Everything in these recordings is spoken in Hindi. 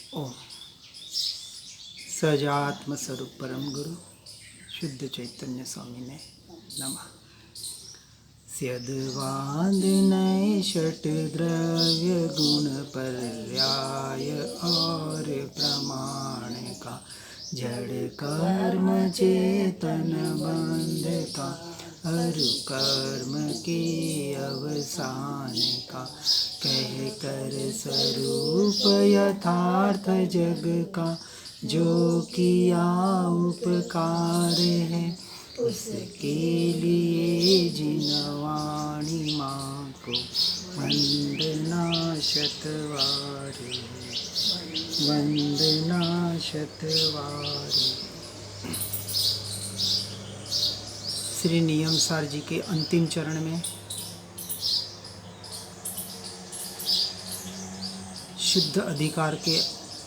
ओम सजात्म स्वरूप परम गुरु शुद्ध चैतन्य स्वामी ने नमः। स्यद्वांदनय षट द्रव्य गुण पर्याय और प्रमाण का जड़ कर्म चेतन बंधता अरु कर्म के अवसान का कह कर स्वरूप यथार्थ जग का जो किया उपकार है उसके लिए जिनवाणी माँ को वंदना शतवारी वंदना शतवारी। श्री नियम सार जी के अंतिम चरण में शुद्ध अधिकार के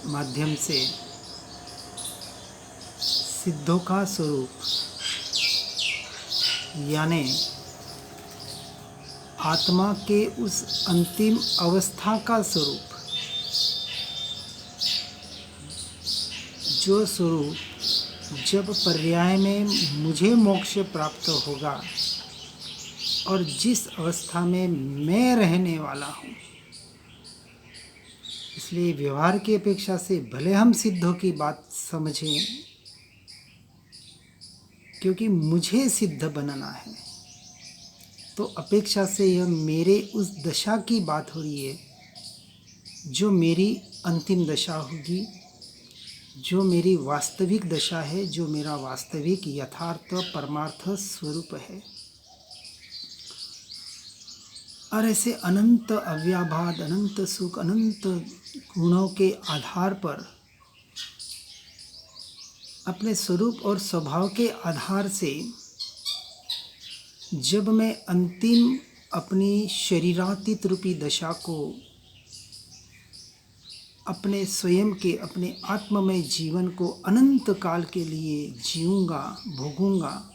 माध्यम से सिद्धों का स्वरूप यानी आत्मा के उस अंतिम अवस्था का स्वरूप, जो स्वरूप जब पर्याय में मुझे मोक्ष प्राप्त होगा और जिस अवस्था में मैं रहने वाला हूँ। इसलिए व्यवहार की अपेक्षा से भले हम सिद्धों की बात समझें, क्योंकि मुझे सिद्ध बनना है, तो अपेक्षा से यह मेरे उस दशा की बात हो रही है जो मेरी अंतिम दशा होगी, जो मेरी वास्तविक दशा है, जो मेरा वास्तविक यथार्थ परमार्थ स्वरूप है। और ऐसे अनंत अव्याभाद, अनंत सुख, अनंत गुणों के आधार पर, अपने स्वरूप और स्वभाव के आधार से जब मैं अंतिम अपनी शरीरातीत रूपी दशा को अपने स्वयं के, अपने आत्ममय जीवन को अनंत काल के लिए जीऊंगा, भोगूंगा,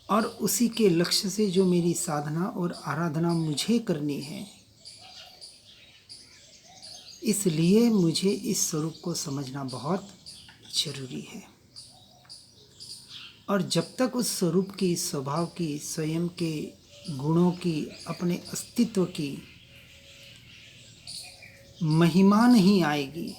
और उसी के लक्ष्य से जो मेरी साधना और आराधना मुझे करनी है, इसलिए मुझे इस स्वरूप को समझना बहुत जरूरी है। और जब तक उस स्वरूप की, स्वभाव की, स्वयं के गुणों की, अपने अस्तित्व की महिमा नहीं आएगी,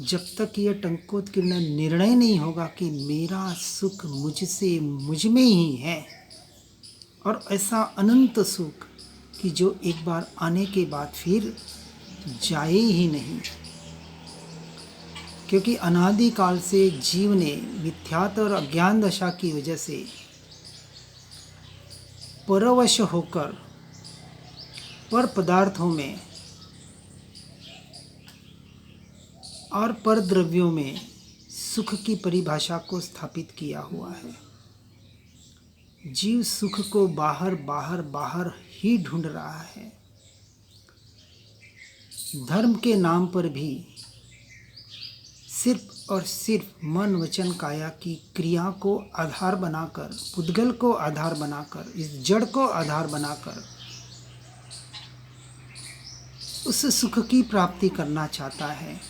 जब तक यह टंकोत्कीर्ण निर्णय नहीं होगा कि मेरा सुख मुझसे, मुझ में ही है, और ऐसा अनंत सुख कि जो एक बार आने के बाद फिर जाए ही नहीं, क्योंकि अनादिकाल से जीव ने मिथ्यात्व और अज्ञान दशा की वजह से परवश होकर पर पदार्थों में और पर द्रव्यों में सुख की परिभाषा को स्थापित किया हुआ है। जीव सुख को बाहर बाहर बाहर ही ढूंढ रहा है। धर्म के नाम पर भी सिर्फ और सिर्फ मन वचन काया की क्रिया को आधार बनाकर, पुद्गल को आधार बनाकर, इस जड़ को आधार बनाकर उस सुख की प्राप्ति करना चाहता है,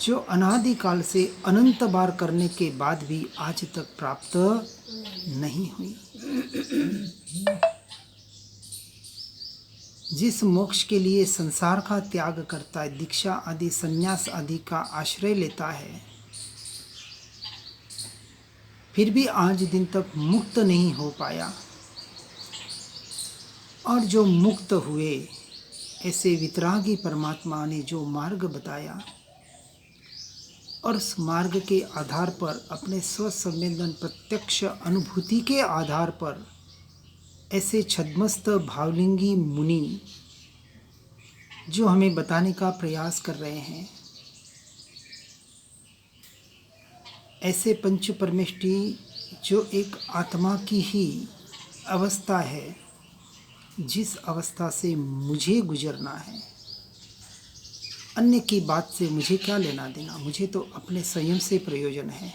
जो अनादिकाल से अनंत बार करने के बाद भी आज तक प्राप्त नहीं हुई। जिस मोक्ष के लिए संसार का त्याग करता है, दीक्षा आदि, संन्यास आदि का आश्रय लेता है, फिर भी आज दिन तक मुक्त नहीं हो पाया। और जो मुक्त हुए, ऐसे वितरागी परमात्मा ने जो मार्ग बताया, और उस मार्ग के आधार पर, अपने स्वसंवेदन प्रत्यक्ष अनुभूति के आधार पर, ऐसे छद्मस्त भावलिंगी मुनि जो हमें बताने का प्रयास कर रहे हैं, ऐसे पंच परमेष्टि जो एक आत्मा की ही अवस्था है, जिस अवस्था से मुझे गुजरना है। अन्य की बात से मुझे क्या लेना देना, मुझे तो अपने संयम से प्रयोजन है।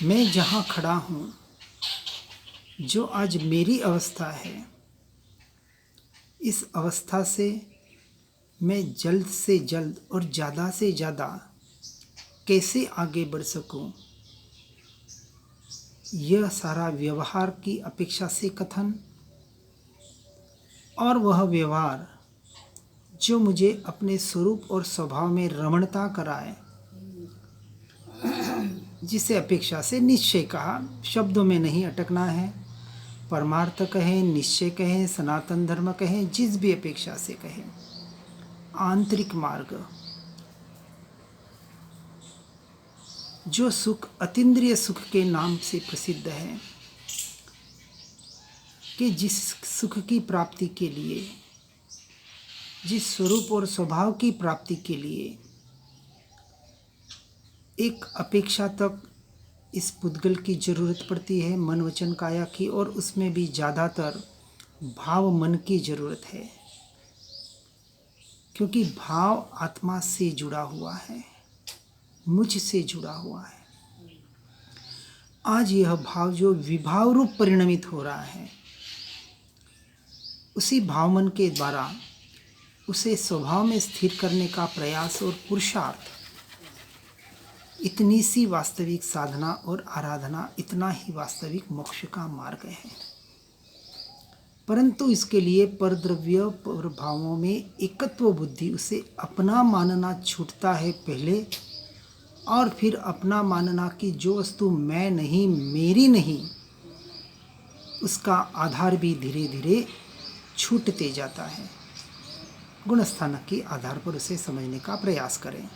मैं जहाँ खड़ा हूँ, जो आज मेरी अवस्था है, इस अवस्था से मैं जल्द से जल्द और ज़्यादा से ज़्यादा कैसे आगे बढ़ सकूं, यह सारा व्यवहार की अपेक्षा से कथन और वह व्यवहार जो मुझे अपने स्वरूप और स्वभाव में रमणता कराए, जिसे अपेक्षा से निश्चय कहा, शब्दों में नहीं अटकना है। परमार्थ कहें, निश्चय कहें, सनातन धर्म कहें, जिस भी अपेक्षा से कहें, आंतरिक मार्ग जो सुख अतीन्द्रिय सुख के नाम से प्रसिद्ध है, कि जिस सुख की प्राप्ति के लिए, जिस स्वरूप और स्वभाव की प्राप्ति के लिए एक अपेक्षा तक इस पुद्गल की जरूरत पड़ती है, मन वचन काया की, और उसमें भी ज़्यादातर भाव मन की जरूरत है, क्योंकि भाव आत्मा से जुड़ा हुआ है, मुझ से जुड़ा हुआ है। आज यह भाव जो विभाव रूप परिणमित हो रहा है, उसी भाव मन के द्वारा उसे स्वभाव में स्थिर करने का प्रयास और पुरुषार्थ, इतनी सी वास्तविक साधना और आराधना, इतना ही वास्तविक मोक्ष का मार्ग है। परंतु इसके लिए परद्रव्य पर भावों में एकत्व बुद्धि, उसे अपना मानना छूटता है पहले, और फिर अपना मानना कि जो वस्तु मैं नहीं, मेरी नहीं, उसका आधार भी धीरे धीरे छूटते जाता है। गुणस्थान के आधार पर उसे समझने का प्रयास करें।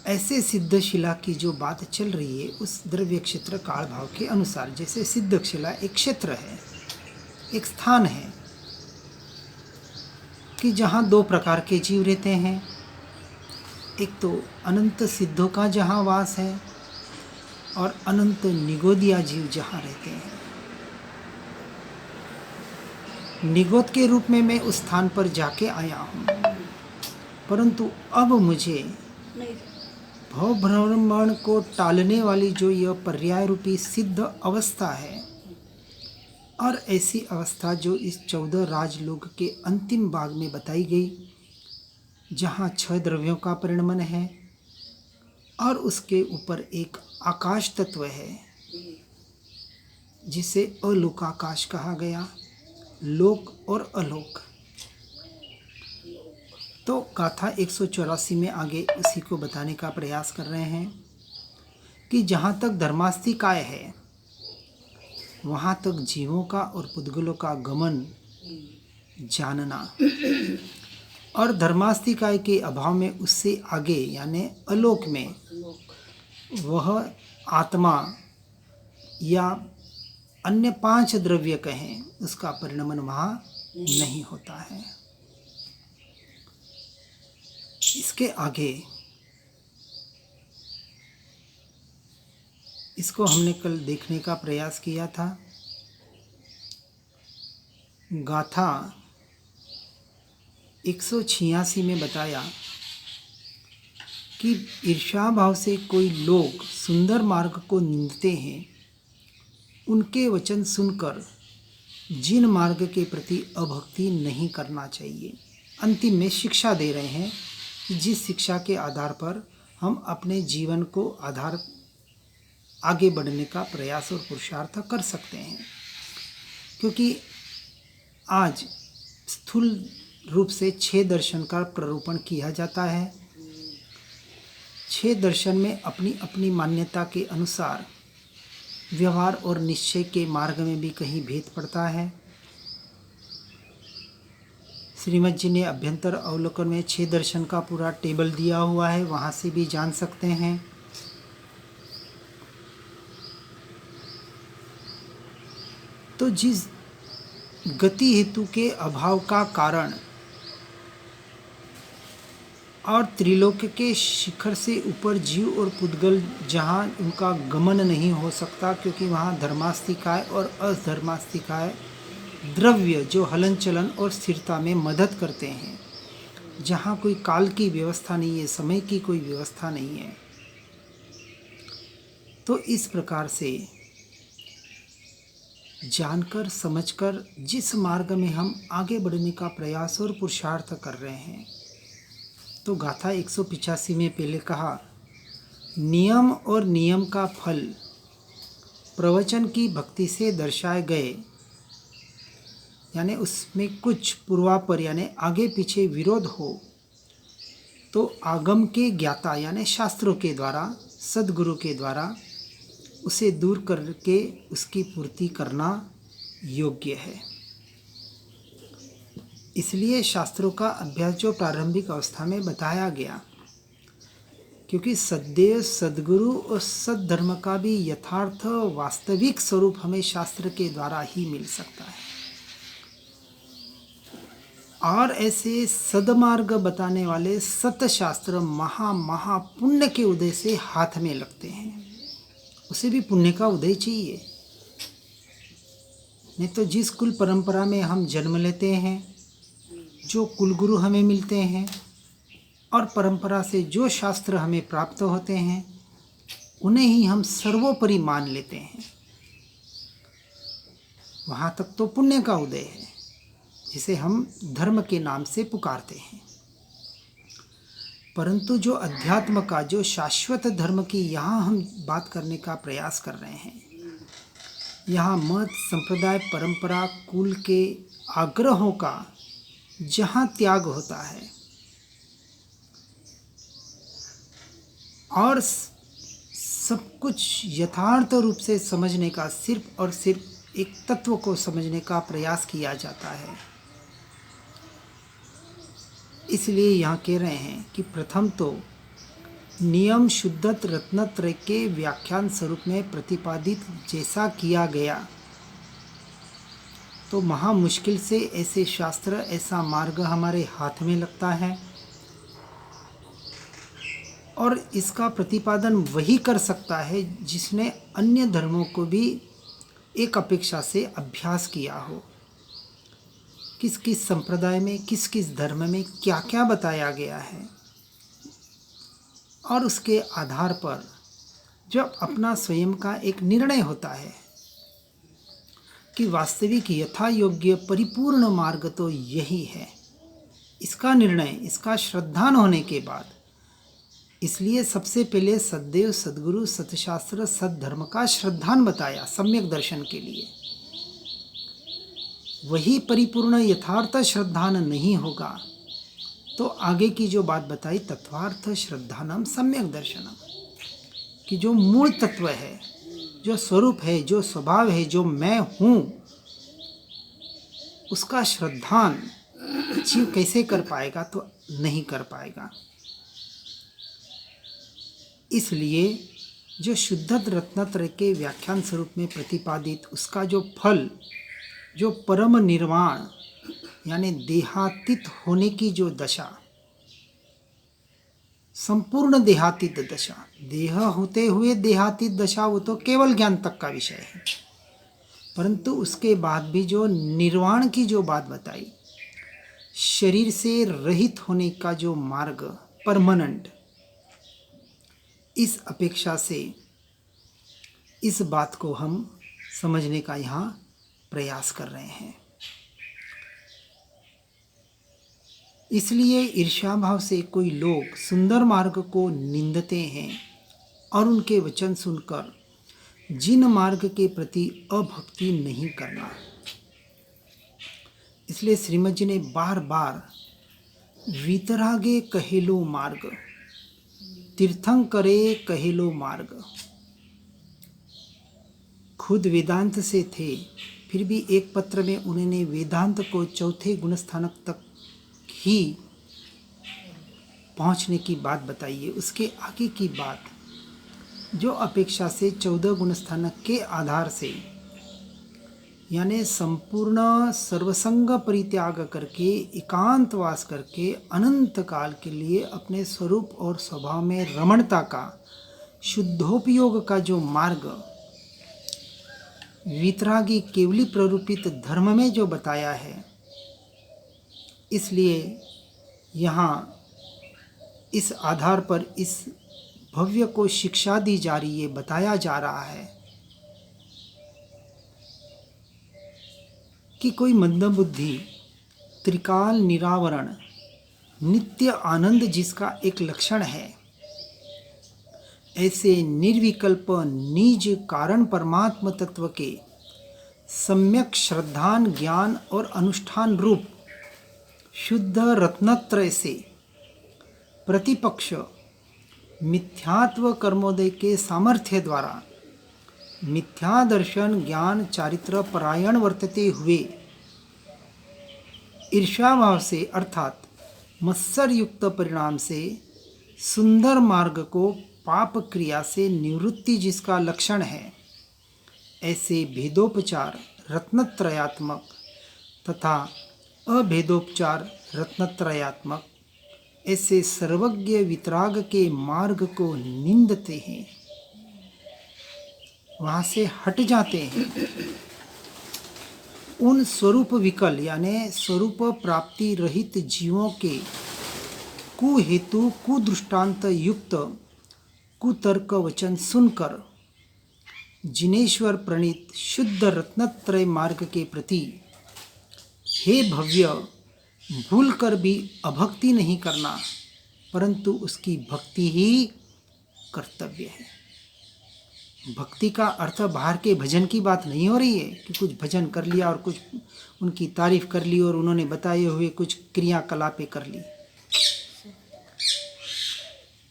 ऐसे सिद्धशिला की जो बात चल रही है, उस द्रव्य क्षेत्र काल भाव के अनुसार, जैसे सिद्धशिला एक क्षेत्र है, एक स्थान है, कि जहाँ दो प्रकार के जीव रहते हैं। एक तो अनंत सिद्धों का जहाँ वास है, और अनंत निगोदिया जीव जहाँ रहते हैं। निगोद के रूप में मैं उस स्थान पर जाके आया हूँ, परंतु अब मुझे भव भ्रमण को टालने वाली जो यह पर्याय रूपी सिद्ध अवस्था है, और ऐसी अवस्था जो इस 14 राजलोक के अंतिम भाग में बताई गई, जहाँ 6 द्रव्यों का परिणमन है, और उसके ऊपर एक आकाश तत्व है, जिसे अलोकाकाश कहा गया, लोक और अलोक। तो गाथा 184 में आगे उसी को बताने का प्रयास कर रहे हैं कि जहाँ तक धर्मास्तिकाय है, वहाँ तक जीवों का और पुद्गलों का गमन जानना, और धर्मास्तिकाय के अभाव में उससे आगे यानी अलोक में वह आत्मा या अन्य 5 द्रव्य कहें, उसका परिणमन वहाँ नहीं होता है। इसके आगे इसको हमने कल देखने का प्रयास किया था। गाथा 186 में बताया कि ईर्ष्या भाव से कोई लोग सुंदर मार्ग को निंदते हैं, उनके वचन सुनकर जिन मार्ग के प्रति अभक्ति नहीं करना चाहिए। अंतिम में शिक्षा दे रहे हैं कि जिस शिक्षा के आधार पर हम अपने जीवन को आगे बढ़ने का प्रयास और पुरुषार्थ कर सकते हैं। क्योंकि आज स्थूल रूप से 6 दर्शन का प्ररूपण किया जाता है। 6 दर्शन में अपनी अपनी मान्यता के अनुसार व्यवहार और निश्चय के मार्ग में भी कहीं भेद पड़ता है। श्रीमद जी ने अभ्यंतर अवलोकन में 6 दर्शन का पूरा टेबल दिया हुआ है, वहाँ से भी जान सकते हैं। तो जिस गति हेतु के अभाव का कारण और त्रिलोक के शिखर से ऊपर जीव और पुद्गल जहाँ उनका गमन नहीं हो सकता, क्योंकि वहाँ धर्मास्तिकाय और अधर्मास्तिकाय द्रव्य जो हलन चलन और स्थिरता में मदद करते हैं, जहाँ कोई काल की व्यवस्था नहीं है, समय की कोई व्यवस्था नहीं है। तो इस प्रकार से जानकर समझकर जिस मार्ग में हम आगे बढ़ने का प्रयास और पुरुषार्थ कर रहे हैं। तो गाथा 185 में पहले कहा, नियम और नियम का फल प्रवचन की भक्ति से दर्शाए गए, यानी उसमें कुछ पूर्वापर यानी आगे पीछे विरोध हो तो आगम के ज्ञाता यानी शास्त्रों के द्वारा, सद्गुरु के द्वारा उसे दूर करके उसकी पूर्ति करना योग्य है। इसलिए शास्त्रों का अभ्यास जो प्रारंभिक अवस्था में बताया गया, क्योंकि सदैव सद्गुरु और सद्धर्म का भी यथार्थ वास्तविक स्वरूप हमें शास्त्र के द्वारा ही मिल सकता है। और ऐसे सदमार्ग बताने वाले सतशास्त्र महा पुण्य के उदय से हाथ में लगते हैं। उसे भी पुण्य का उदय चाहिए, नहीं तो जिस कुल परंपरा में हम जन्म लेते हैं, जो कुलगुरु हमें मिलते हैं और परंपरा से जो शास्त्र हमें प्राप्त होते हैं, उन्हें ही हम सर्वोपरि मान लेते हैं। वहाँ तक तो पुण्य का उदय है, जिसे हम धर्म के नाम से पुकारते हैं। परंतु जो अध्यात्म का, जो शाश्वत धर्म की यहाँ हम बात करने का प्रयास कर रहे हैं, यहाँ मत, संप्रदाय, परंपरा, कुल के आग्रहों का जहाँ त्याग होता है और सब कुछ यथार्थ रूप से समझने का, सिर्फ और सिर्फ एक तत्व को समझने का प्रयास किया जाता है। इसलिए यहाँ कह रहे हैं कि प्रथम तो नियम शुद्धत रत्नत्रय के व्याख्यान स्वरूप में प्रतिपादित जैसा किया गया, तो महा मुश्किल से ऐसे शास्त्र, ऐसा मार्ग हमारे हाथ में लगता है और इसका प्रतिपादन वही कर सकता है जिसने अन्य धर्मों को भी एक अपेक्षा से अभ्यास किया हो। किस किस संप्रदाय में, किस किस धर्म में क्या क्या बताया गया है, और उसके आधार पर जब अपना स्वयं का एक निर्णय होता है कि वास्तविक यथा योग्य परिपूर्ण मार्ग तो यही है, इसका निर्णय, इसका श्रद्धान होने के बाद, इसलिए सबसे पहले सद्देव सद्गुरु सतशास्त्र सद्धर्म का श्रद्धान बताया सम्यक दर्शन के लिए। वही परिपूर्ण यथार्थ श्रद्धान नहीं होगा तो आगे की जो बात बताई तत्वार्थ श्रद्धानम सम्यक दर्शनम, कि जो मूल तत्व है, जो स्वरूप है, जो स्वभाव है, जो मैं हूँ, उसका श्रद्धान जीव कैसे कर पाएगा? तो नहीं कर पाएगा। इसलिए जो शुद्धत रत्नत्रय के व्याख्यान स्वरूप में प्रतिपादित उसका जो फल, जो परम निर्वाण यानी देहातीत होने की जो दशा, संपूर्ण देहातीत दशा, देह होते हुए देहातीत दशा, वो तो केवल ज्ञान तक का विषय है। परंतु उसके बाद भी जो निर्वाण की जो बात बताई, शरीर से रहित होने का जो मार्ग परमानेंट, इस अपेक्षा से इस बात को हम समझने का यहाँ प्रयास कर रहे हैं। इसलिए ईर्ष्या भाव से कोई लोग सुंदर मार्ग को निंदते हैं और उनके वचन सुनकर जिन मार्ग के प्रति अभक्ति नहीं करना। इसलिए श्रीमद जी ने बार बार वितरागे कहेलो मार्ग, तीर्थंकरे कहेलो मार्ग, खुद वेदांत से थे, फिर भी एक पत्र में उन्होंने वेदांत को चौथे गुणस्थानक तक ही पहुंचने की बात बताई है। उसके आगे की बात जो अपेक्षा से 14 गुणस्थानक के आधार से, यानी संपूर्ण सर्वसंग परित्याग करके एकांतवास करके अनंत काल के लिए अपने स्वरूप और स्वभाव में रमणता का शुद्धोपयोग का जो मार्ग वितरागी केवली प्ररूपित धर्म में जो बताया है, इसलिए यहाँ इस आधार पर इस भव्य को शिक्षा दी जा रही है, बताया जा रहा है कि कोई मंदबुद्धि त्रिकाल निरावरण नित्य आनंद जिसका एक लक्षण है, ऐसे निर्विकल्प निज कारण परमात्म तत्व के सम्यक श्रद्धान ज्ञान और अनुष्ठान रूप शुद्ध रत्नत्रय से प्रतिपक्ष मिथ्यात्व कर्मोदय के सामर्थ्य द्वारा मिथ्या दर्शन ज्ञान चारित्र परायण वर्तते हुए ईर्ष्याभाव से अर्थात मत्सर युक्त परिणाम से सुंदर मार्ग को पाप क्रिया से निवृत्ति जिसका लक्षण है, ऐसे भेदोपचार रत्नत्रयात्मक तथा अभेदोपचार रत्नत्रयात्मक ऐसे सर्वज्ञ वितराग के मार्ग को निंदते हैं, वहाँ से हट जाते हैं। उन स्वरूप विकल यानी स्वरूप प्राप्ति रहित जीवों के कुहेतु कुदृष्टांत युक्त कुतर्क वचन सुनकर जिनेश्वर प्रणीत शुद्ध रत्नत्रय मार्ग के प्रति हे भव्य भूल कर भी अभक्ति नहीं करना, परंतु उसकी भक्ति ही कर्तव्य है। भक्ति का अर्थ बाहर के भजन की बात नहीं हो रही है कि कुछ भजन कर लिया और कुछ उनकी तारीफ कर ली और उन्होंने बताए हुए कुछ क्रियाकलापें कर ली।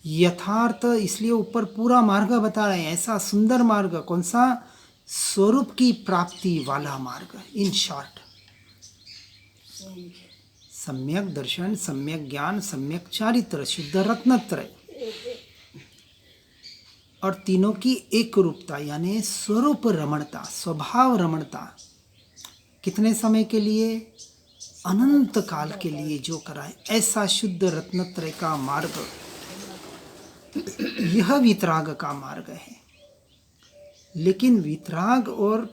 यथार्थ इसलिए ऊपर पूरा मार्ग बता रहे हैं, ऐसा सुंदर मार्ग कौन सा? स्वरूप की प्राप्ति वाला मार्ग। इन शॉर्ट सम्यक दर्शन, सम्यक ज्ञान, सम्यक चारित्र, शुद्ध रत्नत्रय और तीनों की एक रूपता यानी स्वरूप रमणता, स्वभाव रमणता। कितने समय के लिए? अनंत काल के लिए जो कराए, ऐसा शुद्ध रत्नत्रय का मार्ग यह वितराग का मार्ग है। लेकिन वितराग और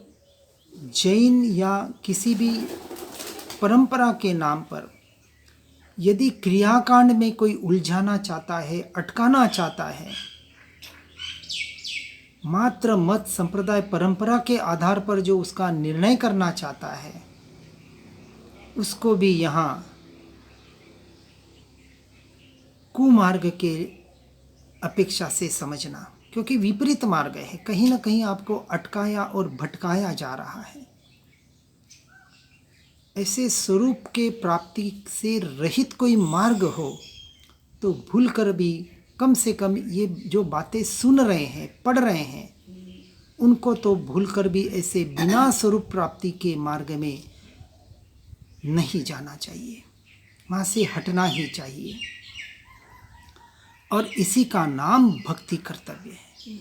जैन या किसी भी परंपरा के नाम पर यदि क्रियाकांड में कोई उलझाना चाहता है, अटकाना चाहता है, मात्र मत संप्रदाय परंपरा के आधार पर जो उसका निर्णय करना चाहता है, उसको भी यहाँ कुमार्ग के अपेक्षा से समझना, क्योंकि विपरीत मार्ग है, कहीं ना कहीं आपको अटकाया और भटकाया जा रहा है। ऐसे स्वरूप के प्राप्ति से रहित कोई मार्ग हो तो भूल कर भी कम से कम ये जो बातें सुन रहे हैं, पढ़ रहे हैं, उनको तो भूल कर भी ऐसे बिना स्वरूप प्राप्ति के मार्ग में नहीं जाना चाहिए, वहाँ से हटना ही चाहिए। और इसी का नाम भक्ति कर्तव्य है।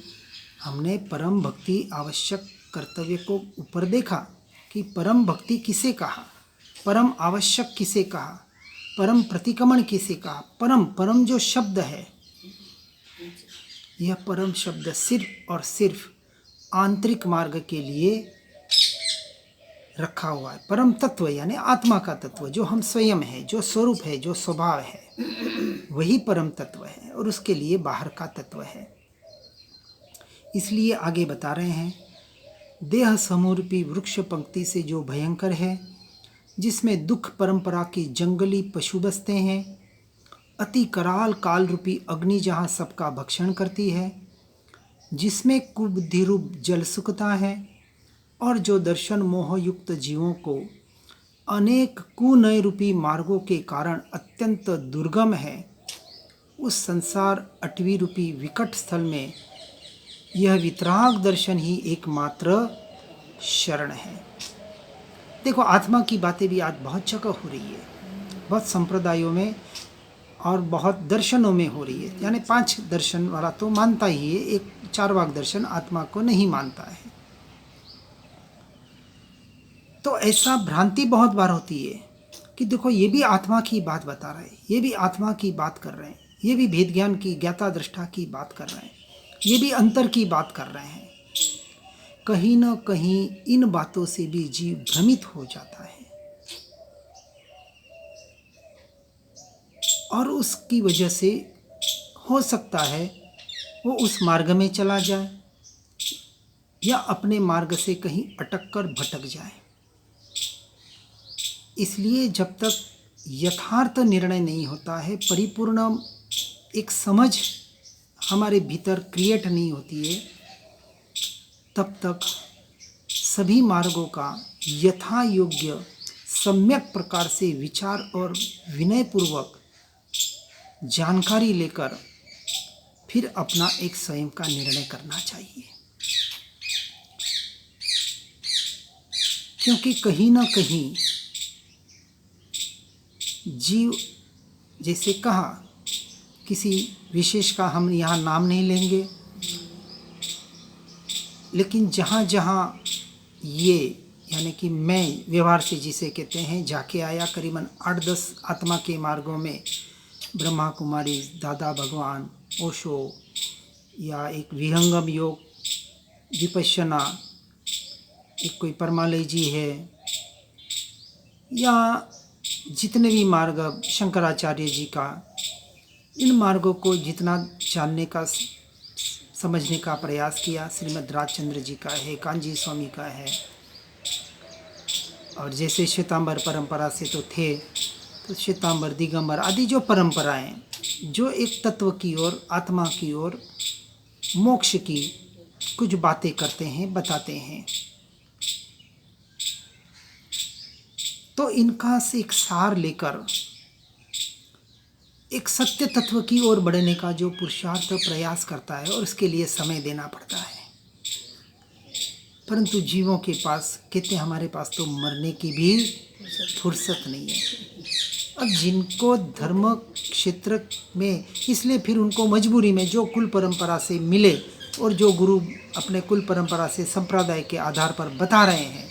हमने परम भक्ति आवश्यक कर्तव्य को ऊपर देखा कि परम भक्ति किसे कहा, परम आवश्यक किसे कहा, परम प्रतिक्रमण किसे कहा। परम जो शब्द है, यह परम शब्द सिर्फ और सिर्फ आंतरिक मार्ग के लिए रखा हुआ है। परम तत्व यानी आत्मा का तत्व, जो हम स्वयं है, जो स्वरूप है, जो स्वभाव है, वही परम तत्व है और उसके लिए बाहर का तत्व है। इसलिए आगे बता रहे हैं, देह समूरूपी वृक्ष पंक्ति से जो भयंकर है, जिसमें दुख परंपरा के जंगली पशु बसते हैं, अति कराल काल रूपी अग्नि जहाँ सबका भक्षण करती है, जिसमें कुबुद्धि रूप जल सुखता है और जो दर्शन मोह युक्त जीवों को अनेक कुनय रूपी मार्गों के कारण अत्यंत दुर्गम है, उस संसार अटवी रूपी विकट स्थल में यह वितराग दर्शन ही एकमात्र शरण है। देखो, आत्मा की बातें भी आज बहुत जगह हो रही है, बहुत संप्रदायों में और बहुत दर्शनों में हो रही है। यानी 5 दर्शन वाला तो मानता ही है, एक चारवाक दर्शन आत्मा को नहीं मानता है। तो ऐसा भ्रांति बहुत बार होती है कि देखो, ये भी आत्मा की बात बता रहे हैं, ये भी आत्मा की बात कर रहे हैं, ये भी भेद ज्ञान की ज्ञाता दृष्टा की बात कर रहे हैं, ये भी अंतर की बात कर रहे हैं। कहीं न कहीं इन बातों से भी जीव भ्रमित हो जाता है और उसकी वजह से हो सकता है वो उस मार्ग में चला जाए या अपने मार्ग से कहीं अटक कर भटक जाए। इसलिए जब तक यथार्थ निर्णय नहीं होता है, परिपूर्ण एक समझ हमारे भीतर क्रिएट नहीं होती है, तब तक सभी मार्गों का यथा योग्य सम्यक प्रकार से विचार और विनयपूर्वक जानकारी लेकर फिर अपना एक स्वयं का निर्णय करना चाहिए। क्योंकि कहीं ना कहीं जीव, जैसे कहा, किसी विशेष का हम यहाँ नाम नहीं लेंगे, लेकिन जहाँ जहाँ ये यानी कि मैं व्यवहार से जिसे कहते हैं जाके आया, करीबन 8-10 आत्मा के मार्गों में ब्रह्मा कुमारी, दादा भगवान, ओशो, या एक विहंगम योग, विपश्यना, एक कोई परमालय जी है, या जितने भी मार्ग शंकराचार्य जी का, इन मार्गों को जितना जानने का समझने का प्रयास किया, श्रीमद् राजचंद्र जी का है, कांजी स्वामी का है, और जैसे श्वेतांबर परंपरा से तो थे, तो श्वेतांबर, दिगंबर आदि जो परंपराएं जो एक तत्व की ओर, आत्मा की ओर, मोक्ष की कुछ बातें करते हैं, बताते हैं, तो इनका से एक सार लेकर एक सत्य तत्व की ओर बढ़ने का जो पुरुषार्थ प्रयास करता है, और उसके लिए समय देना पड़ता है। परंतु जीवों के पास, कहते हैं हमारे पास तो मरने की भी फुर्सत नहीं है। अब जिनको धर्म क्षेत्र में, इसलिए फिर उनको मजबूरी में जो कुल परंपरा से मिले और जो गुरु अपने कुल परंपरा से संप्रदाय के आधार पर बता रहे हैं,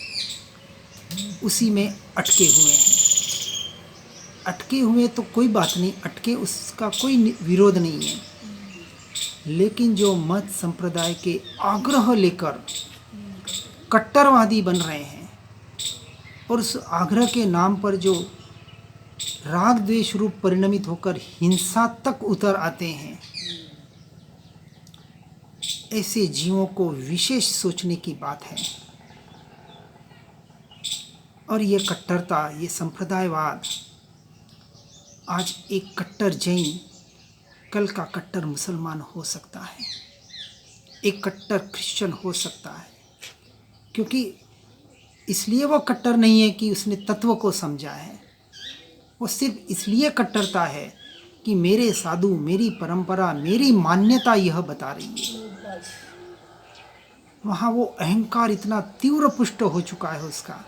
उसी में अटके हुए हैं। अटके हुए तो कोई बात नहीं, अटके उसका कोई विरोध नहीं है, लेकिन जो मत संप्रदाय के आग्रह लेकर कट्टरवादी बन रहे हैं, और उस आग्रह के नाम पर जो राग द्वेष रूप परिणमित होकर हिंसा तक उतर आते हैं, ऐसे जीवों को विशेष सोचने की बात है। और ये कट्टरता, ये संप्रदायवाद, आज एक कट्टर जैन कल का कट्टर मुसलमान हो सकता है, एक कट्टर क्रिश्चियन हो सकता है, क्योंकि इसलिए वो कट्टर नहीं है कि उसने तत्व को समझा है, वो सिर्फ इसलिए कट्टरता है कि मेरे साधु, मेरी परंपरा, मेरी मान्यता यह बता रही है। वहाँ वो अहंकार इतना तीव्र पुष्ट हो चुका है उसका,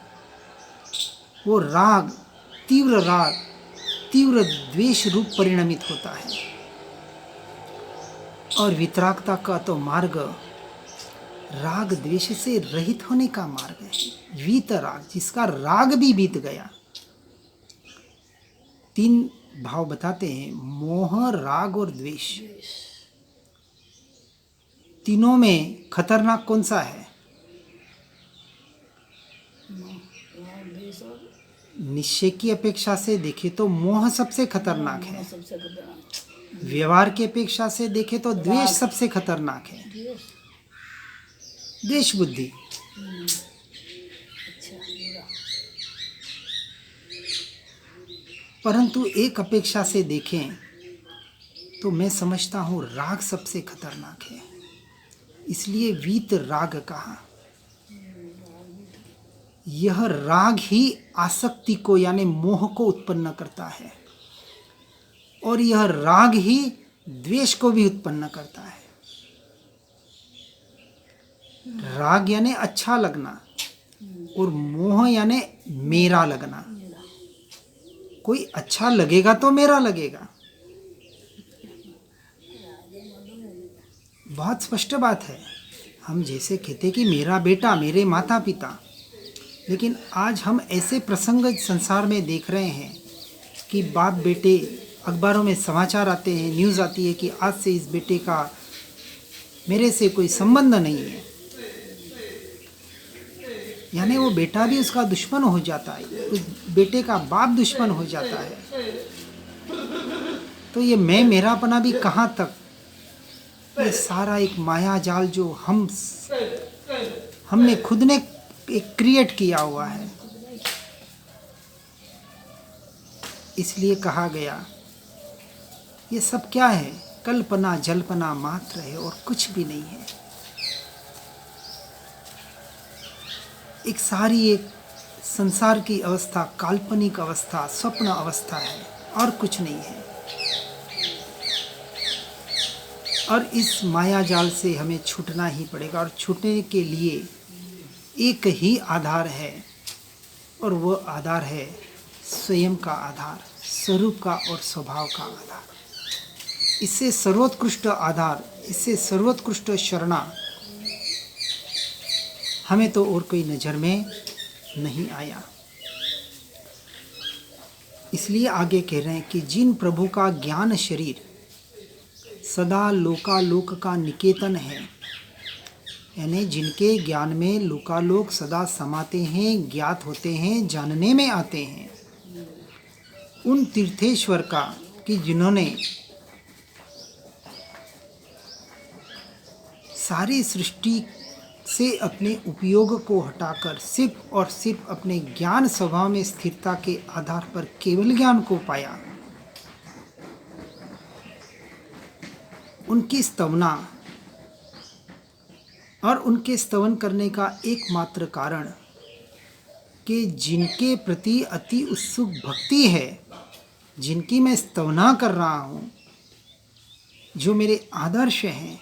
वो राग, तीव्र द्वेष रूप परिणमित होता है। और वितरागता का तो मार्ग राग द्वेष से रहित होने का मार्ग है। वीतराग, जिसका राग भी बीत गया। 3 भाव बताते हैं, मोह, राग और द्वेष। तीनों में खतरनाक कौन सा है? निश्चय की अपेक्षा से देखे तो मोह सबसे खतरनाक है, व्यवहार की अपेक्षा से देखे तो द्वेष सबसे खतरनाक है, द्वेष बुद्धि। परंतु एक अपेक्षा से देखें तो मैं समझता हूँ राग सबसे खतरनाक है, इसलिए वीत राग कहा। यह राग ही आसक्ति को यानी मोह को उत्पन्न करता है, और यह राग ही द्वेष को भी उत्पन्न करता है। राग यानी अच्छा लगना, और मोह यानी मेरा लगना। कोई अच्छा लगेगा तो मेरा लगेगा, बहुत स्पष्ट बात है। हम जैसे कहते कि मेरा बेटा, मेरे माता पिता, लेकिन आज हम ऐसे प्रसंग संसार में देख रहे हैं कि बाप बेटे, अखबारों में समाचार आते हैं, न्यूज़ आती है कि आज से इस बेटे का मेरे से कोई संबंध नहीं है, यानी वो बेटा भी उसका दुश्मन हो जाता है, उस बेटे का बाप दुश्मन हो जाता है। तो ये मैं मेरापना भी कहाँ तक? ये सारा एक माया जाल जो हमने खुद ने एक क्रिएट किया हुआ है। इसलिए कहा गया ये सब क्या है, कल्पना जल्पना मात्र है और कुछ भी नहीं है। एक संसार की अवस्था काल्पनिक अवस्था, स्वप्न अवस्था है और कुछ नहीं है। और इस माया जाल से हमें छूटना ही पड़ेगा, और छूटने के लिए एक ही आधार है, और वो आधार है स्वयं का आधार, स्वरूप का और स्वभाव का आधार। इससे सर्वोत्कृष्ट आधार, इससे सर्वोत्कृष्ट शरणा हमें तो और कोई नज़र में नहीं आया। इसलिए आगे कह रहे हैं कि जिन प्रभु का ज्ञान शरीर सदा लोकालोक का निकेतन है, यानी जिनके ज्ञान में लोकालोक सदा समाते हैं, ज्ञात होते हैं, जानने में आते हैं, उन तीर्थेश्वर का कि जिन्होंने सारी सृष्टि से अपने उपयोग को हटाकर सिर्फ और सिर्फ अपने ज्ञान स्वभाव में स्थिरता के आधार पर केवल ज्ञान को पाया, उनकी स्तवना और उनके स्तवन करने का एकमात्र कारण कि जिनके प्रति अति उत्सुक भक्ति है, जिनकी मैं स्तवना कर रहा हूँ, जो मेरे आदर्श हैं,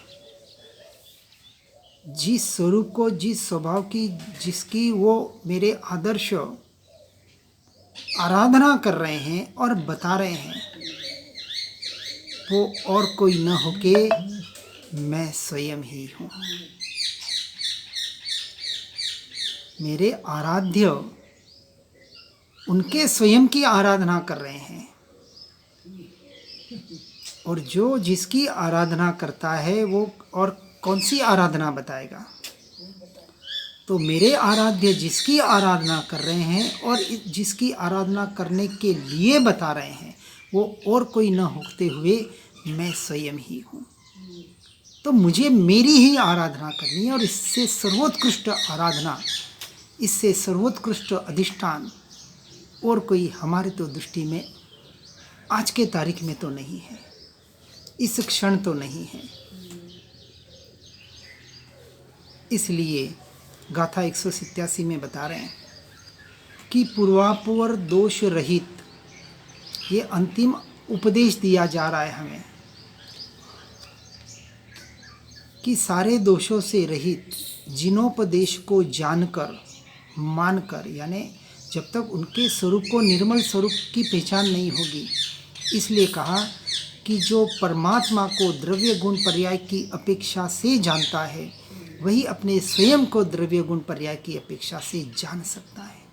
जिस स्वरूप को, जिस स्वभाव की, जिसकी वो मेरे आदर्श आराधना कर रहे हैं और बता रहे हैं, वो और कोई न होके मैं स्वयं ही हूँ। मेरे आराध्य उनके स्वयं की आराधना कर रहे हैं, और जो जिसकी आराधना करता है वो और कौन सी आराधना बताएगा। तो मेरे आराध्य जिसकी आराधना कर रहे हैं और जिसकी आराधना करने के लिए बता रहे हैं, वो और कोई न होते हुए मैं स्वयं ही हूँ। तो मुझे मेरी ही आराधना करनी है, और इससे सर्वोत्कृष्ट आराधना, इससे सर्वोत्कृष्ट अधिष्ठान और कोई हमारे तो दृष्टि में आज के तारीख में तो नहीं है, इस क्षण तो नहीं है। इसलिए गाथा 187 में बता रहे हैं कि पूर्वापर दोष रहित, ये अंतिम उपदेश दिया जा रहा है हमें कि सारे दोषों से रहित जिनोपदेश को जानकर, मानकर, यानी जब तक उनके स्वरूप को, निर्मल स्वरूप की पहचान नहीं होगी, इसलिए कहा कि जो परमात्मा को द्रव्य गुण पर्याय की अपेक्षा से जानता है, वही अपने स्वयं को द्रव्य गुण पर्याय की अपेक्षा से जान सकता है।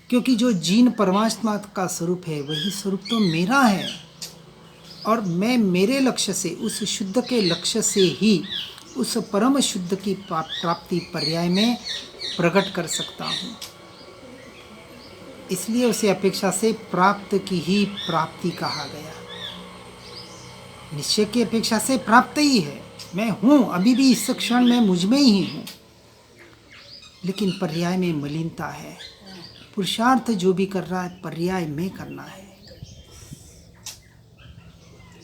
क्योंकि जो जीन परमात्मा का स्वरूप है, वही स्वरूप तो मेरा है, और मैं मेरे लक्ष्य से, उस शुद्ध के लक्ष्य से ही उस परम शुद्ध की प्राप्ति पर्याय में प्रकट कर सकता हूँ। इसलिए उसे अपेक्षा से प्राप्त की ही प्राप्ति कहा गया। निश्चय की अपेक्षा से प्राप्त ही है, मैं हूँ, अभी भी इस क्षण में मुझ में ही हूँ, लेकिन पर्याय में मलिनता है। पुरुषार्थ जो भी कर रहा है पर्याय में करना है।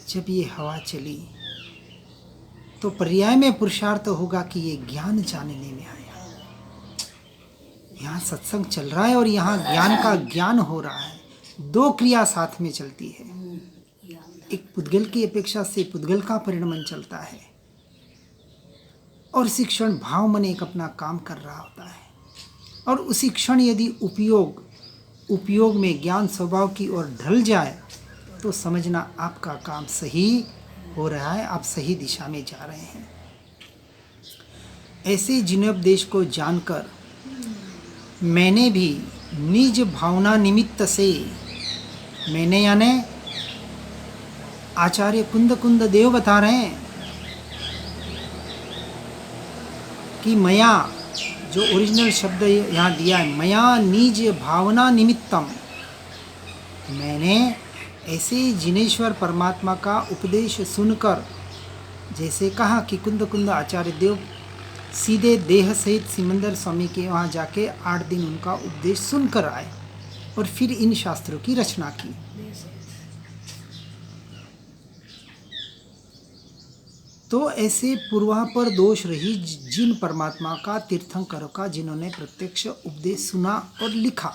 जब ये हवा चली तो पर्याय में पुरुषार्थ होगा कि ये ज्ञान जानने में आया। यहाँ सत्संग चल रहा है और यहाँ ज्ञान का ज्ञान हो रहा है, दो क्रिया साथ में चलती है। एक पुद्गल की अपेक्षा से पुद्गल का परिणमन चलता है, और उसी क्षण भाव मन एक अपना काम कर रहा होता है, और उसी क्षण यदि उपयोग में ज्ञान स्वभाव की ओर ढल जाए तो समझना आपका काम सही हो रहा है, आप सही दिशा में जा रहे हैं। ऐसे जिनोपदेश को जानकर मैंने भी निज भावना निमित्त से, मैंने यानी आचार्य कुंद देव बता रहे हैं कि मया, जो ओरिजिनल शब्द यहाँ दिया है, मया निज भावना निमित्तम, मैंने ऐसे जिनेश्वर परमात्मा का उपदेश सुनकर, जैसे कहा कि कुंद आचार्य देव सीधे देह सहित सिमंदर स्वामी के वहाँ जाके 8 दिन उनका उपदेश सुनकर आए, और फिर इन शास्त्रों की रचना की। तो ऐसे पूर्वापर दोष रहित जिन परमात्मा का, तीर्थंकरों का, जिन्होंने प्रत्यक्ष उपदेश सुना और लिखा,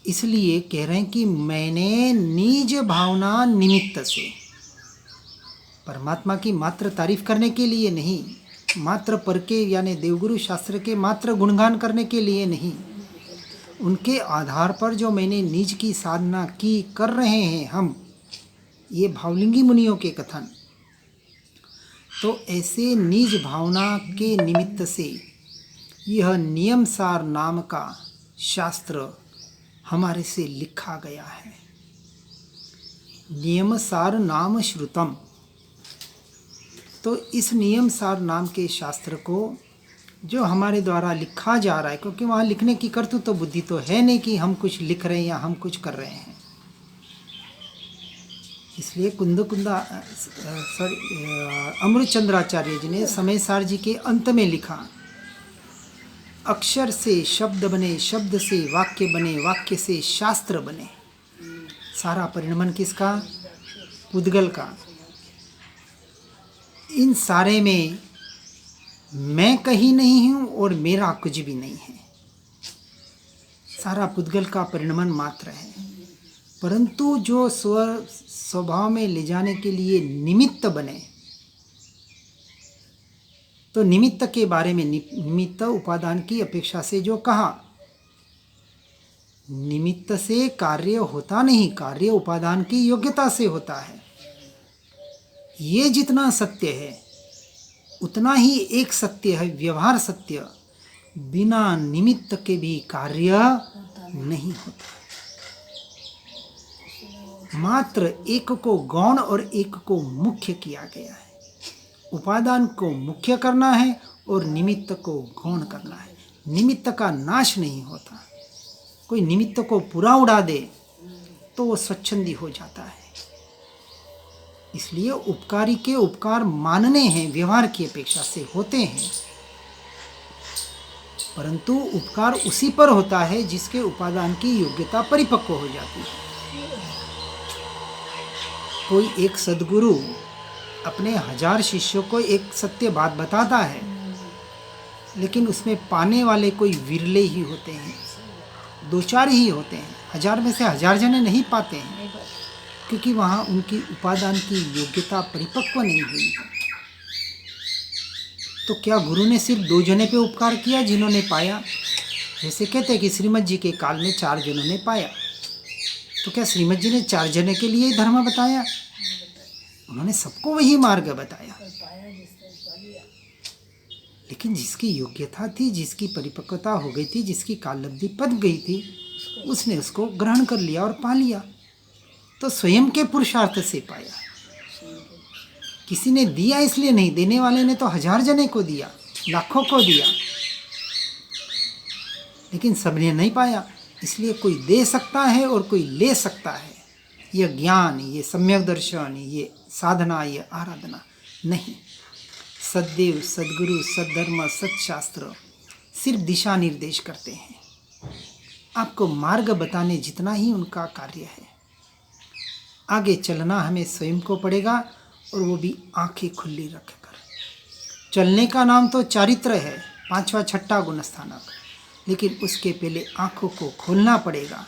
इसलिए कह रहे हैं कि मैंने निज भावना निमित्त से, परमात्मा की मात्र तारीफ करने के लिए नहीं, मात्र पर के यानी देवगुरु शास्त्र के मात्र गुणगान करने के लिए नहीं, उनके आधार पर जो मैंने निज की साधना की, कर रहे हैं हम, ये भावलिंगी मुनियों के कथन। तो ऐसे निज भावना के निमित्त से यह नियमसार नाम का शास्त्र हमारे से लिखा गया है। नियमसार नाम श्रुतम। तो इस नियमसार नाम के शास्त्र को जो हमारे द्वारा लिखा जा रहा है, क्योंकि वहाँ लिखने की कर्तृत्व तो बुद्धि तो है नहीं कि हम कुछ लिख रहे हैं या हम कुछ कर रहे हैं। इसलिए अमृतचंद्राचार्य जी ने समयसार जी के अंत में लिखा, अक्षर से शब्द बने, शब्द से वाक्य बने, वाक्य से शास्त्र बने। सारा परिणमन किसका? पुद्गल का। इन सारे में मैं कहीं नहीं हूँ और मेरा कुछ भी नहीं है। सारा पुद्गल का परिणमन मात्र है, परंतु जो स्वभाव में ले जाने के लिए निमित्त बने, तो निमित्त के बारे में, निमित्त उपादान की अपेक्षा से जो कहा, निमित्त से कार्य होता नहीं, कार्य उपादान की योग्यता से होता है। ये जितना सत्य है उतना ही एक सत्य है, व्यवहार सत्य, बिना निमित्त के भी कार्य नहीं होता। मात्र एक को गौण और एक को मुख्य किया गया है। उपादान को मुख्य करना है और निमित्त को गौण करना है। निमित्त का नाश नहीं होता। कोई निमित्त को पूरा उड़ा दे तो वो स्वच्छंदी हो जाता है। इसलिए उपकारी के उपकार मानने हैं, व्यवहार की अपेक्षा से होते हैं, परंतु उपकार उसी पर होता है जिसके उपादान की योग्यता परिपक्व हो जाती है। कोई एक सद्गुरु अपने 1000 शिष्यों को एक सत्य बात बताता है, लेकिन उसमें पाने वाले कोई विरले ही होते हैं, 2-4 ही होते हैं। 1000 में से 1000 जने नहीं पाते हैं, क्योंकि वहाँ उनकी उपादान की योग्यता परिपक्व नहीं हुई है। तो क्या गुरु ने सिर्फ 2 जने पे उपकार किया जिन्होंने पाया? जैसे कहते हैं कि श्रीमद जी के काल में 4 जनों ने पाया, तो क्या श्रीमद जी ने 4 जने के लिए ही धर्म बताया? उन्होंने सबको वही मार्ग बताया, लेकिन जिसकी योग्यता थी, जिसकी परिपक्वता हो गई थी, जिसकी काललब्धि पद गई थी, उसने उसको ग्रहण कर लिया और पा लिया। तो स्वयं के पुरुषार्थ से पाया। किसी ने दिया इसलिए नहीं, देने वाले ने तो 1000 जने को दिया, लाखों को दिया, लेकिन सबने नहीं पाया। इसलिए कोई दे सकता है और कोई ले सकता है। यह ज्ञान, ये सम्यक दर्शन, ये साधना, ये आराधना नहीं। सद्देव, सद्गुरु, सद्धर्म, सत्शास्त्र सिर्फ दिशा निर्देश करते हैं, आपको मार्ग बताने जितना ही उनका कार्य है। आगे चलना हमें स्वयं को पड़ेगा, और वो भी आंखें खुली रखकर। चलने का नाम तो चारित्र है, 5वां 6ठा गुणस्थानक, लेकिन उसके पहले आंखों को खोलना पड़ेगा।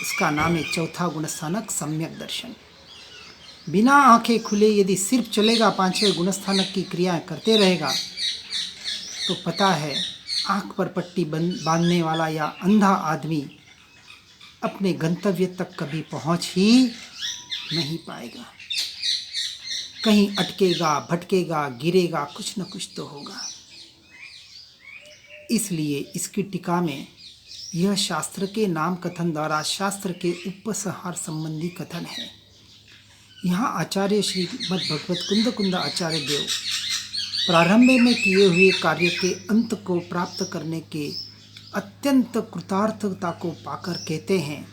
उसका नाम है 4था गुणस्थानक सम्यक दर्शन। बिना आंखें खुले यदि सिर्फ चलेगा, 5वें गुणस्थानक की क्रियाएं करते रहेगा, तो पता है आंख पर पट्टी बांधने वाला या अंधा आदमी अपने गंतव्य तक कभी पहुंच ही नहीं पाएगा। कहीं अटकेगा, भटकेगा, गिरेगा, कुछ न कुछ तो होगा। इसलिए इसकी टीका में यह शास्त्र के नाम कथन द्वारा शास्त्र के उपसंहार संबंधी कथन है। यहाँ आचार्य श्रीमद् भगवत कुंद आचार्य देव प्रारंभ में किए हुए कार्य के अंत को प्राप्त करने के अत्यंत कृतार्थता को पाकर कहते हैं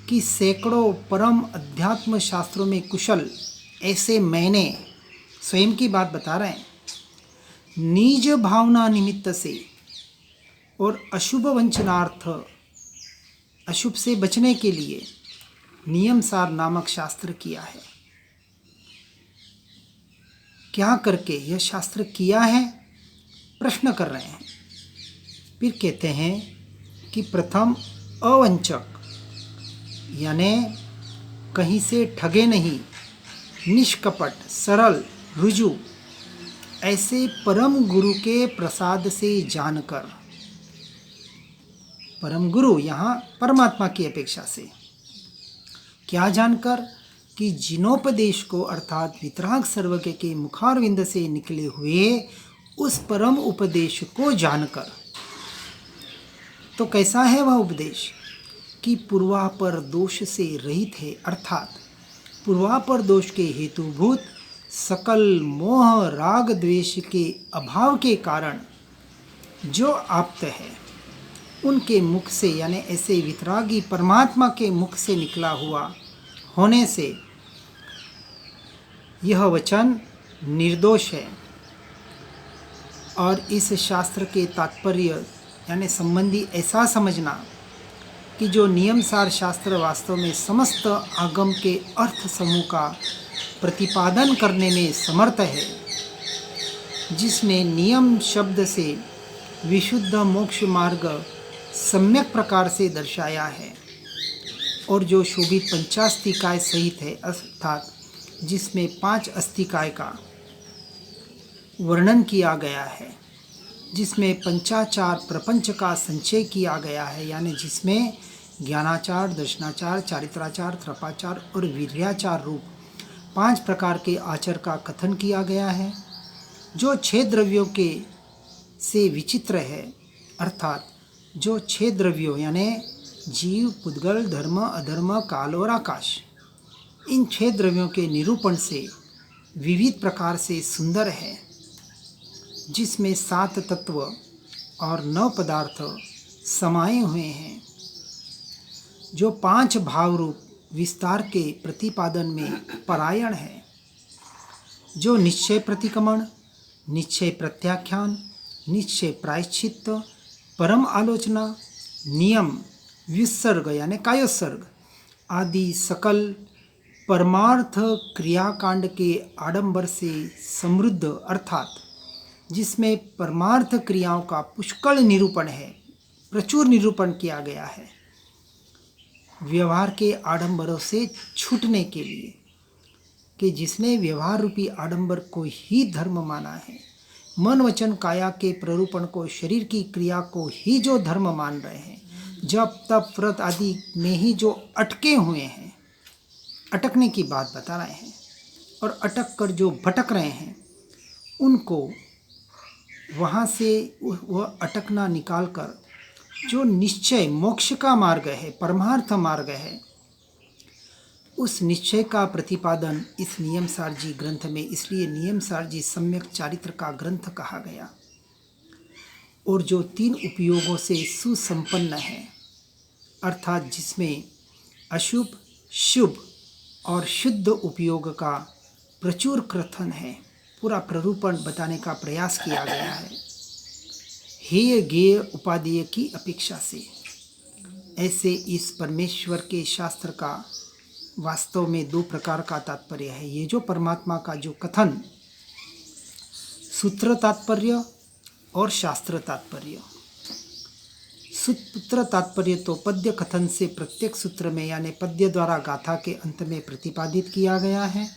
कि सैकड़ों परम अध्यात्म शास्त्रों में कुशल ऐसे मैंने, स्वयं की बात बता रहे हैं, निज भावना निमित्त से और अशुभ वंचनार्थ, अशुभ से बचने के लिए नियमसार नामक शास्त्र किया है। क्या करके यह शास्त्र किया है, प्रश्न कर रहे हैं। फिर कहते हैं कि प्रथम अवंचक, यानी कहीं से ठगे नहीं, निष्कपट, सरल, रुजु, ऐसे परम गुरु के प्रसाद से जानकर, परम गुरु यहाँ परमात्मा की अपेक्षा से, क्या जानकर कि जिनोपदेश को अर्थात वितराग सर्वज्ञ के मुखारविंद से निकले हुए उस परम उपदेश को जानकर। तो कैसा है वह उपदेश कि पूर्वापर दोष से रहित है, अर्थात पूर्वापर दोष के हेतुभूत सकल मोह राग द्वेष के अभाव के कारण जो आप्त है, उनके मुख से, यानी ऐसे वितरागी परमात्मा के मुख से निकला हुआ होने से यह वचन निर्दोष है। और इस शास्त्र के तात्पर्य यानी संबंधी ऐसा समझना कि जो नियमसार शास्त्र वास्तव में समस्त आगम के अर्थ समूह का प्रतिपादन करने में समर्थ है, जिसने नियम शब्द से विशुद्ध मोक्ष मार्ग सम्यक प्रकार से दर्शाया है, और जो शोभित पंचास्तिकाय सहित है, अर्थात जिसमें 5 अस्तिकाय का वर्णन किया गया है, जिसमें पंचाचार प्रपंच का संचय किया गया है, यानी जिसमें ज्ञानाचार, दर्शनाचार, चारित्राचार, त्रपाचार और वीर्याचार रूप 5 प्रकार के आचार का कथन किया गया है, जो 6 द्रव्यों के से विचित्र है, अर्थात जो 6 द्रव्यों यानी जीव, पुद्गल, धर्म, अधर्म, काल और आकाश, इन 6 द्रव्यों के निरूपण से विविध प्रकार से सुंदर है, जिसमें 7 तत्व और 9 पदार्थ समाये हुए हैं, जो 5 भाव रूप विस्तार के प्रतिपादन में परायण है, जो निश्चय प्रतिक्रमण, निश्चय प्रत्याख्यान, निश्चय प्रायश्चित्त, परम आलोचना, नियम, विसर्ग यानी कायोत्सर्ग आदि सकल परमार्थ क्रियाकांड के आडंबर से समृद्ध, अर्थात जिसमें परमार्थ क्रियाओं का पुष्कल निरूपण है, प्रचुर निरूपण किया गया है, व्यवहार के आडंबरों से छूटने के लिए, कि जिसने व्यवहार रूपी आडंबर को ही धर्म माना है, मन वचन काया के प्ररूपण को, शरीर की क्रिया को ही जो धर्म मान रहे हैं, जप तप व्रत आदि में ही जो अटके हुए हैं, अटकने की बात बता रहे हैं, और अटक कर जो भटक रहे हैं, उनको वहाँ से वह अटकना निकाल कर जो निश्चय मोक्ष का मार्ग है, परमार्थ मार्ग है, उस निश्चय का प्रतिपादन इस नियमसार जी ग्रंथ में, इसलिए नियमसार जी सम्यक चारित्र का ग्रंथ कहा गया, और जो 3 उपयोगों से सुसंपन्न है, अर्थात जिसमें अशुभ, शुभ और शुद्ध उपयोग का प्रचुर कथन है, पूरा प्ररूपण बताने का प्रयास किया गया है, हेय गेय उपादेय की अपेक्षा से। ऐसे इस परमेश्वर के शास्त्र का वास्तव में 2 प्रकार का तात्पर्य है। ये जो परमात्मा का जो कथन, सूत्र तात्पर्य और शास्त्र तात्पर्य। सूत्र तात्पर्य तो पद्य कथन से प्रत्येक सूत्र में यानी पद्य द्वारा गाथा के अंत में प्रतिपादित किया गया है,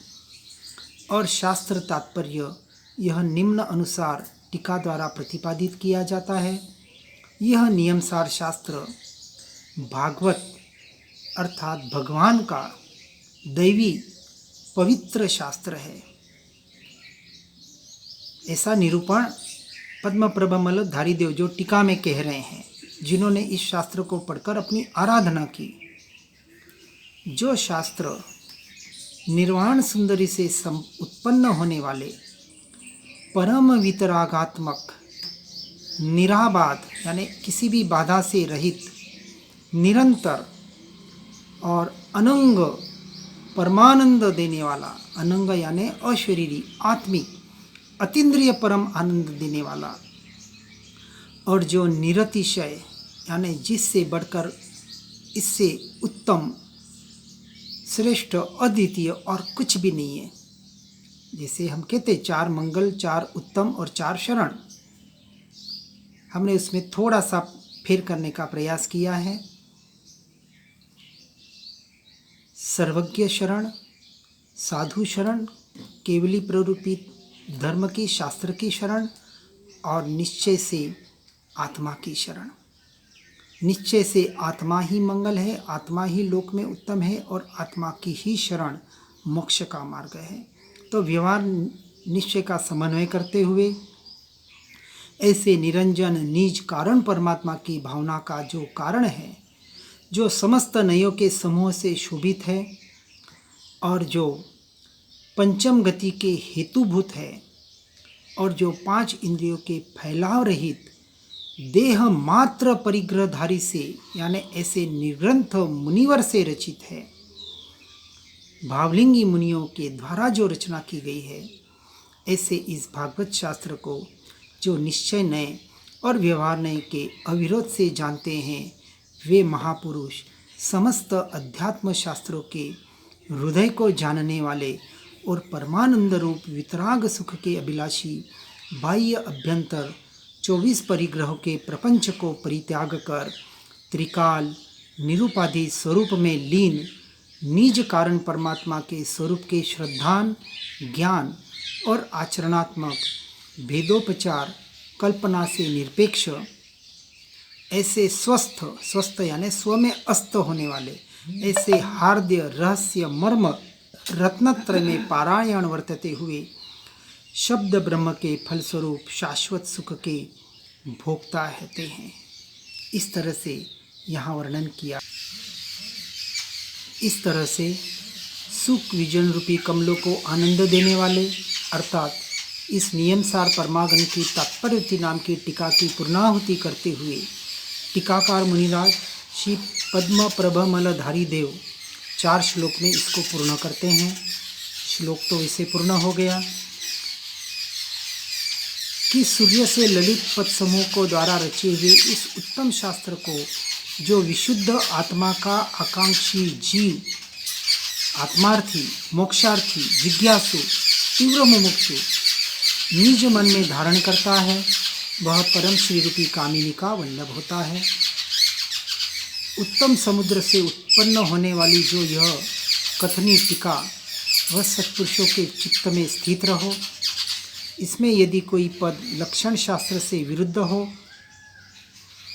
और शास्त्र तात्पर्य यह निम्न अनुसार टीका द्वारा प्रतिपादित किया जाता है। यह नियमसार शास्त्र भागवत अर्थात भगवान का दैवी पवित्र शास्त्र है, ऐसा निरूपण पद्मप्रभमल धारीदेव जो टीका में कह रहे हैं, जिन्होंने इस शास्त्र को पढ़कर अपनी आराधना की। जो शास्त्र निर्वाण सुंदरी से उत्पन्न होने वाले परम वितरागात्मक, निराबाध यानी किसी भी बाधा से रहित, निरंतर और अनंग परमानंद देने वाला, अनंग यानी अशरीरी, आत्मिक, अतीन्द्रिय परम आनंद देने वाला, और जो निरतिशय यानी जिससे बढ़कर, इससे उत्तम, श्रेष्ठ, अद्वितीय और कुछ भी नहीं है। जैसे हम कहते 4 मंगल, 4 उत्तम और 4 शरण, हमने उसमें थोड़ा सा फेर करने का प्रयास किया है। सर्वज्ञ शरण, साधु शरण, केवली प्ररूपित धर्म की, शास्त्र की शरण और निश्चय से आत्मा की शरण। निश्चय से आत्मा ही मंगल है, आत्मा ही लोक में उत्तम है और आत्मा की ही शरण मोक्ष का मार्ग है। तो व्यवहार निश्चय का समन्वय करते हुए ऐसे निरंजन निज कारण परमात्मा की भावना का जो कारण है, जो समस्त नयों के समूह से शोभित है और जो पंचम गति के हेतुभूत है और जो 5 इंद्रियों के फैलाव रहित देह मात्र परिग्रहधारी से यानी ऐसे निर्ग्रंथ मुनिवर से रचित है, भावलिंगी मुनियों के द्वारा जो रचना की गई है, ऐसे इस भागवत शास्त्र को जो निश्चय नय और व्यवहार नय के अविरोध से जानते हैं, वे महापुरुष समस्त अध्यात्म शास्त्रों के हृदय को जानने वाले और परमानंद रूप वितराग सुख के अभिलाषी, बाह्य अभ्यंतर 24 परिग्रहों के प्रपंच को परित्याग कर त्रिकाल निरूपाधि स्वरूप में लीन निज कारण परमात्मा के स्वरूप के श्रद्धान, ज्ञान और आचरणात्मक भेदोपचार कल्पना से निरपेक्ष, ऐसे स्वस्थ यानी स्व में अस्त होने वाले, ऐसे हार्द्य रहस्य मर्म रत्नत्रय में पारायण वर्तते हुए शब्द ब्रह्म के फलस्वरूप शाश्वत सुख के भोक्ता रहते हैं। इस तरह से यहाँ वर्णन किया। इस तरह से सुख विजन रूपी कमलों को आनंद देने वाले अर्थात इस नियमसार परमागम की तात्पर्य नाम की टीका की पूर्णाहुति करते हुए टीकाकार मुनिराज श्री पद्म प्रभमलधारी देव 4 श्लोक में इसको पूर्ण करते हैं। श्लोक तो इसे पूर्ण हो गया कि सूर्य से ललित पद समूह को द्वारा रचे हुए इस उत्तम शास्त्र को जो विशुद्ध आत्मा का आकांक्षी जीव, आत्मार्थी, मोक्षार्थी, जिज्ञासु, तीव्र मुमुक्षु निज मन में धारण करता है, वह परम श्री रूपी कामिनी का वल्लभ होता है। उत्तम समुद्र से उत्पन्न होने वाली जो यह कथनी टीका, वह सत्पुरुषों के चित्त में स्थित रहो। इसमें यदि कोई पद लक्षण शास्त्र से विरुद्ध हो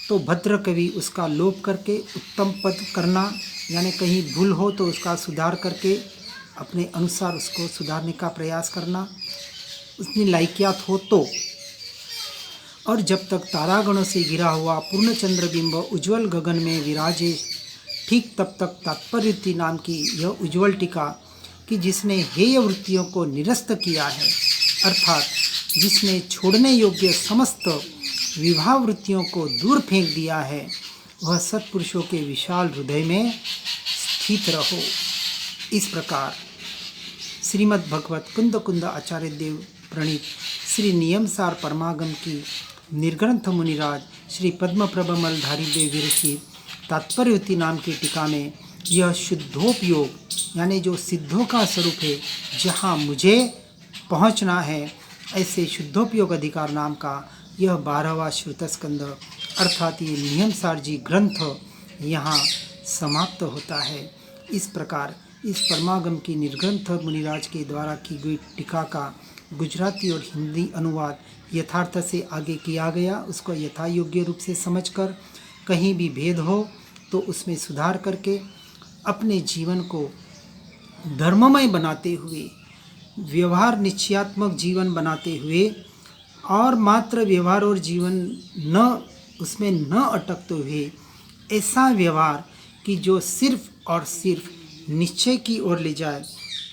तो भद्र कवि उसका लोप करके उत्तम पद करना, यानी कहीं भूल हो तो उसका सुधार करके अपने अनुसार उसको सुधारने का प्रयास करना, उसकी लायकियात हो तो। और जब तक तारागणों से घिरा हुआ पूर्ण चंद्रबिंब उज्ज्वल गगन में विराजे, ठीक तब तक तात्पर्य नाम की यह उज्ज्वल टीका कि जिसने हेय वृत्तियों को निरस्त किया है, अर्थात जिसने छोड़ने योग्य समस्त विवाह वृत्तियों को दूर फेंक दिया है, वह सत्पुरुषों के विशाल हृदय में स्थित रहो। इस प्रकार श्रीमद् भगवत कुंद कुंद आचार्य देव प्रणीत श्री नियमसार परमागम की निर्ग्रंथ मुनिराज श्री पद्म प्रभमलधारी देव विरचित तात्पर्यवती नाम की टीका में यह शुद्धोपयोग यानी जो सिद्धों का स्वरूप है, जहाँ मुझे पहुँचना है, ऐसे शुद्धोपयोग अधिकार नाम का यह 12वां श्रुतस्कंद अर्थात ये नियमसार जी ग्रंथ यहाँ समाप्त होता है। इस प्रकार इस परमागम की निर्ग्रंथ मुनिराज के द्वारा की गई टीका का गुजराती और हिंदी अनुवाद यथार्थ से आगे किया गया। उसको यथा योग्य रूप से समझकर कहीं भी भेद हो तो उसमें सुधार करके अपने जीवन को धर्ममय बनाते हुए, व्यवहार निश्चयात्मक जीवन बनाते हुए और मात्र व्यवहार और जीवन न उसमें न अटकते हुए ऐसा व्यवहार कि जो सिर्फ और सिर्फ निश्चय की ओर ले जाए,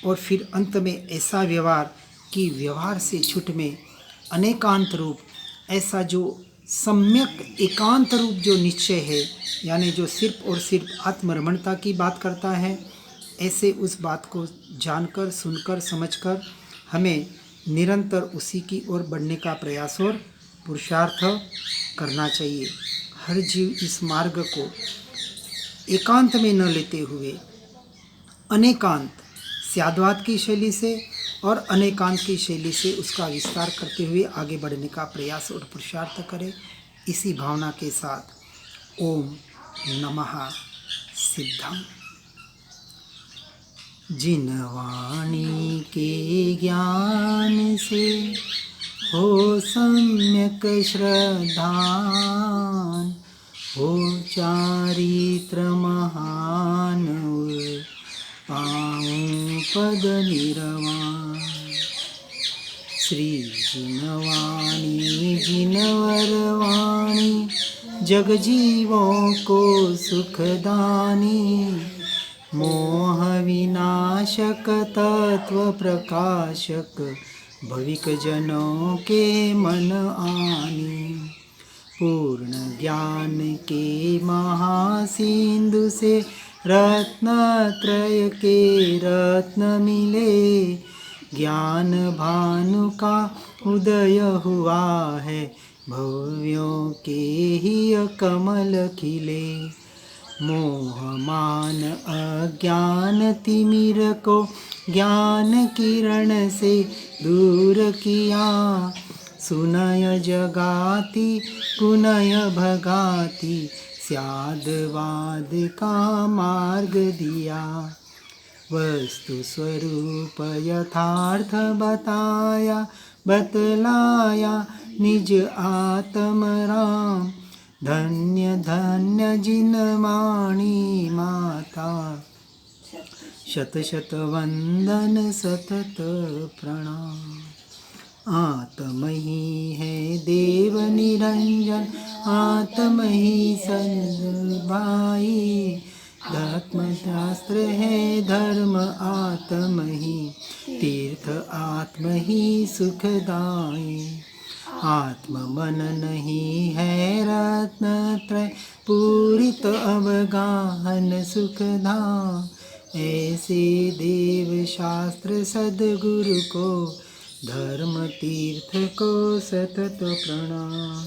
और फिर अंत में ऐसा व्यवहार कि व्यवहार से छूट में अनेकांत रूप, ऐसा जो सम्यक एकांत रूप जो निश्चय है, यानी जो सिर्फ और सिर्फ आत्मरमणता की बात करता है, ऐसे उस बात को जानकर, सुनकर, समझकर हमें निरंतर उसी की ओर बढ़ने का प्रयास और पुरुषार्थ करना चाहिए। हर जीव इस मार्ग को एकांत में न लेते हुए अनेकांत स्याद्वाद की शैली से और अनेकांत की शैली से उसका विस्तार करते हुए आगे बढ़ने का प्रयास और पुरुषार्थ करे। इसी भावना के साथ ओम नमः सिद्धम। जिन वाणी के ज्ञान से हो सम्यक श्रद्धान, हो चारित्र महान पाऊं पद निर्वाण। श्री जिनवाणी जिनवर वाणी, जग जीवों को सुखदानी। मोह विनाशक तत्व प्रकाशक, भविक जनों के मन आनी। पूर्ण ज्ञान के महासिंधु से रत्नत्रय के रत्न मिले। ज्ञान भानु का उदय हुआ है, भव्यों के ही कमल खिले। मोह मान अज्ञान तिमिर को ज्ञान किरण से दूर किया। सुनय जगाती पुनय भगाती, स्याद्वाद का मार्ग दिया। वस्तु स्वरूप यथार्थ बताया, बतलाया निज आत्म राम। धन्य धन्य जिनवाणी माता, शत शत वंदन सतत प्रणाम। आत्म ही है देव निरंजन, आत्म ही सद भाई। धर्म शास्त्र है धर्म आत्म ही, तीर्थ आत्म ही सुखदाई। आत्म मन नहीं है रत्नत्रय, पूरित अवगाहन सुखधाम। ऐसे देव शास्त्र सद्गुरु को, धर्म तीर्थ को सतत प्रणाम।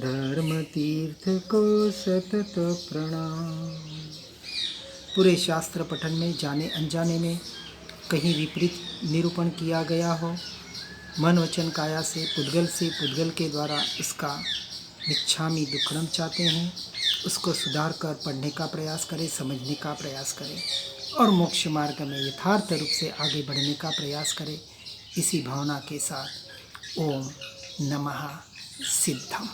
धर्म तीर्थ को सतत प्रणाम। पूरे शास्त्र पठन में जाने अनजाने में कहीं विपरीत निरूपण किया गया हो, मन वचन काया से पुद्गल के द्वारा उसका मिच्छामि दुक्कडम चाहते हैं, उसको सुधार कर पढ़ने का प्रयास करें, समझने का प्रयास करें और मोक्ष मार्ग में यथार्थ रूप से आगे बढ़ने का प्रयास करें। इसी भावना के साथ ओम नमः सिद्धम।